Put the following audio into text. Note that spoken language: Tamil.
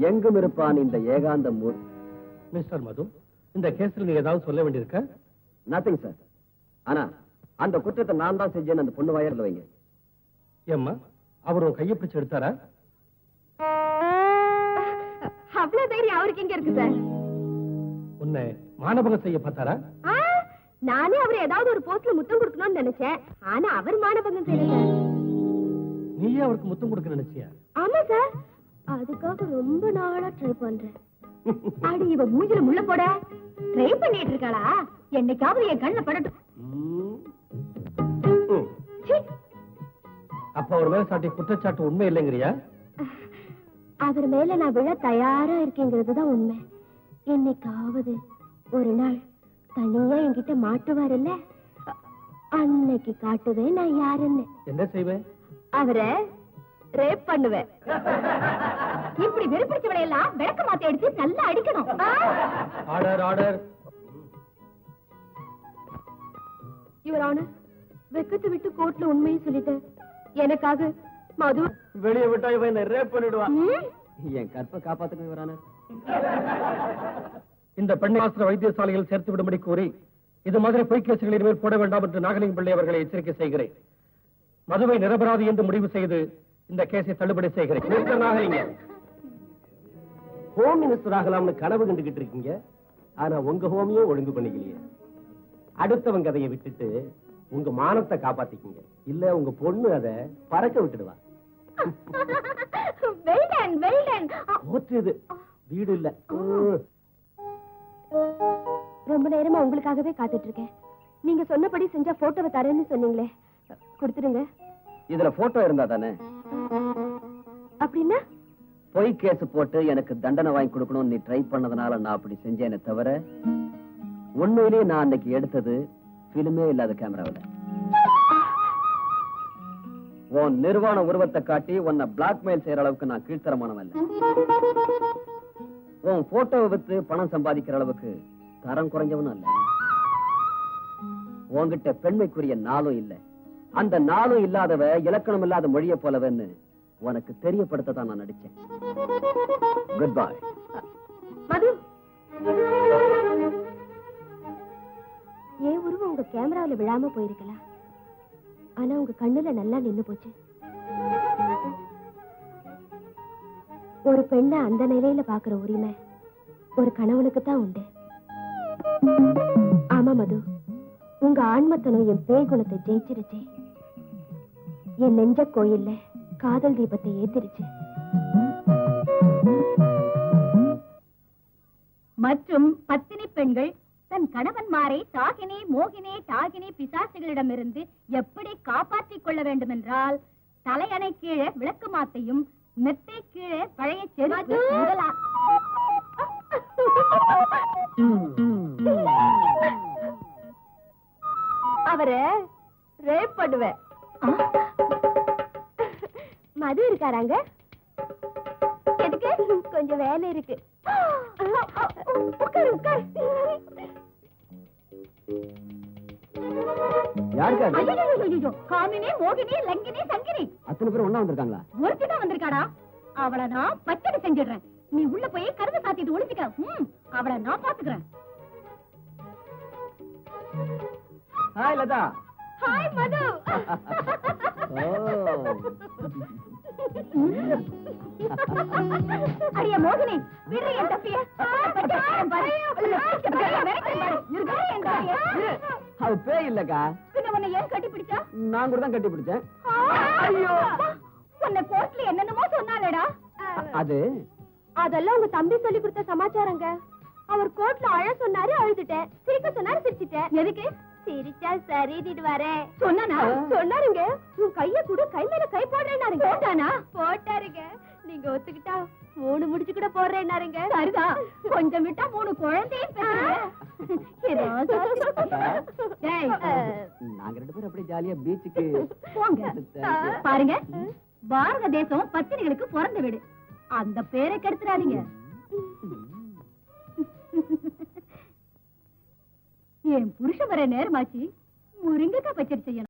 எங்கும் இருப்பான் இந்த ஏகாந்த மூர். மிஸ்டர் மது, இந்த கேஸ்ல நீங்க ஏதாவது சொல்ல வேண்டியிருக்க? Nothing sir. ஆனா அந்த குற்றத்தை நான் தான் செஞ்சேன்னு அந்த பொண்ணு வயர்ல வைங்க. ஏம்மா, அவர் கையை பிடிச்சு எடுத்தாரா? அவ்வளவு தைரியம் அவருக்கு எங்க இருக்கு சார்? உன்னை மானபகம் செய்ய பார்த்தாரா? நானே அவர் ஏதாவது ஒரு போஸ்ட்ல முத்தம் கொடுக்கணும்னு நினைச்சேன். ஆனா அவர் மானபங்கம் செய்யல. நீயே அவருக்கு முத்தம் கொடுக்க நினைச்சியா? ஆமா சார், அதுக்காக ரொம்ப நாளா ட்ரை பண்றேன். அடி இவ மூஞ்சில முள்ள போட ட்ரை பண்ணிட்டு இருக்காளா? என்னைக்காவது என் கண்ணுல படட்டும். அப்ப அவர் மேல சாட்டி குற்றச்சாட்டு உண்மை இல்லைங்கிறியா? அவர் மேல நான் விழ தயாரா இருக்கேங்கிறதுதான் உண்மை. என்னைக்காவது ஒரு நாள் தனியா என்கிட்ட மாட்டுவாருல்ல, அன்னைக்கு காட்டுவேன் நான் யாருன்னு. என்ன செய்வேன்? அவரை ரேப் பண்ணுவேன். இப்படி வெறுப்பிடிச்சவளை எல்லாம் விளக்க மாத்த எடுத்து நல்லா அடிக்கணும். Order order. யுவர் ஆனர், வெக்கத்தை விட்டு கோர்ட்ல உண்மையை சொல்லிட்டேன். எனக்காக மது வெளியே விட்டா இவன் என்ன ரேப் பண்ணிடுவான். என் கற்பை காப்பாத்துக்கு யுவர் ஆனர். இந்த பெண்ணை ஆசிர வைத்தியசாலையில் சேர்த்து விடும்படி கூறி இது மாதிரி பொய் கேசுகளின் மேல் போட வேண்டாம் என்று நாகலிங்கம் பிள்ளை அவர்களை எச்சரிக்கை செய்கிறேன். மதுவை நிரபராதி என்று முடிவு செய்து இந்த கேஸை தள்ளுபடி செய்கிறேன். நாகலிங்கம், ஹோம் மினிஸ்டர் ஆகலாம்னு கனவு கண்டுகிட்டு இருக்கீங்க. ஆனா உங்க ஹோமியும் ஒழுங்கு பண்ணிக்கலையே. அடுத்தவங்க கதையை விட்டுட்டு உங்க மானத்தை காப்பாத்திக்கீங்க. இல்ல உங்க பொண்ணு அதை பறக்க விட்டுடுவா. வீடு இல்ல. ரொம்ப நேரமா உங்களுக்காகவே காத்துட்டு இருக்கேன். நீங்க சொன்னபடி செஞ்சா போட்டோவை தரேன்னு சொன்னீங்களே, கொடுத்துருங்க. இதுல போட்டோ இருந்தா தானே? அப்படின்னா பொய் கேஸ் போட்டு எனக்கு தண்டனை வாங்கி கொடுக்கணும்னு நீ ட்ரை பண்ணதுனால நான் அப்படி செஞ்சேனே தவிர உண்மையிலேயே நான் அன்னைக்கு எடுத்தது பிலிமே இல்லாத கேமராவில். உன் நிர்வாண உருவத்தை காட்டி உன்னை பிளாக்மெயில் செய்யற அளவுக்கு நான் கீழ்த்தரமானவன் இல்ல. உன் போட்டோவை வித்து பணம் சம்பாதிக்கிற அளவுக்கு தரம் குறைஞ்சவனும் அல்ல. உன்கிட்ட பெண்மைக்குரிய நாளும் இல்ல. அந்த நாளும் இல்லாதவ இலக்கணம் இல்லாத மொழியை போலவன்னு உனக்கு தெரியப்படுத்ததான் நான் நடிச்சேன். Good bye. மது, ஏன் உருவம் உங்க கேமராவில் விழாம போயிருக்கலாம். ஆனா உங்க கண்ணுல நல்லா நின்னு போச்சு. ஒரு பெண்ணை அந்த நிலையில பாக்குற உரிமை ஒரு கணவனுக்கு தான் உண்டு. ஆமா மது, உங்க ஆண்மத்தனம் என் பேய் குணத்தை ஜெயிச்சிருச்சு. என் நெஞ்ச கோயில்ல காதல் தீபத்தை ஏத்திருச்சு. மற்றும் பத்தினி பெண்கள் தன் கணவன்மாரை தாகினி மோகினி டாகினி பிசாசுகளிடமிருந்து எப்படி காப்பாற்றிக் கொள்ள வேண்டும் என்றால் தலையணை கீழே விளக்கு மாத்தையும் மெத்தை கீழே பழைய செருப்பு முதலா அவரை ரேப் பண்ணுவேன். மது இருக்காராங்க? எதுக்கு? கொஞ்சம் வேலை இருக்கு. உட்காரு உட்காரு. காமினி மோகினி லங்கினி சங்கினி அத்தனை பேர் ஒண்ணா வந்திருக்காங்களா? ஒருத்திதான் வந்திருக்காடா. அவளை நான் பச்சடி செஞ்சிடுறேன். நீ உள்ள போய் கருது சாத்திட்டு ஒளிச்சுக்க. அவளை நான் பாத்துக்கிறேன். ஹாய் லதா. ஹாய் மது. அடியே மோகினி, விடு என் தப்பிய. அது பேய் இல்லக்கா. பின்ன உன்னை ஏன் கட்டி பிடிச்சா? நான் கூட தான் கட்டி பிடிச்சேன். ஐயோ, உன்னை கோர்ட்ல என்னென்னமோ சொன்னாலடா. அதெல்லாம் உங்க தம்பி சொல்லி கொடுத்த சமாச்சாரங்க. அவர் கோர்ட்ல அழ சொன்னாரு, அழுதுட்டேன். சிரிக்க சொன்னாரு, சிரிச்சிட்டேன். எதுக்கு? சிரிச்சா சரிதிடுவாரே சொன்னானா? சொன்னாருங்க. உன் கைய கூட கை மேல கை போடுறேன்னாருங்க. போட்டானா? போட்டாருங்க. நீங்க ஒத்துக்கிட்டா 3 முடிச்சு கூட போடுறேன்னாருங்க. சரிதான், கொஞ்சம் விட்டா 3 குழந்தையும் நாங்க 2 பேரும் அப்படியே ஜாலியா பீச்சுக்கு போங்க. பாருங்க, பாரத தேசம் பத்தினிகளுக்கு பிறந்த வீடு. அந்த பேரை கெடுத்துறாதீங்க. என் புருஷன் வர நேரமாச்சு. முருங்கைக்காய் பச்சடி செய்யணும்.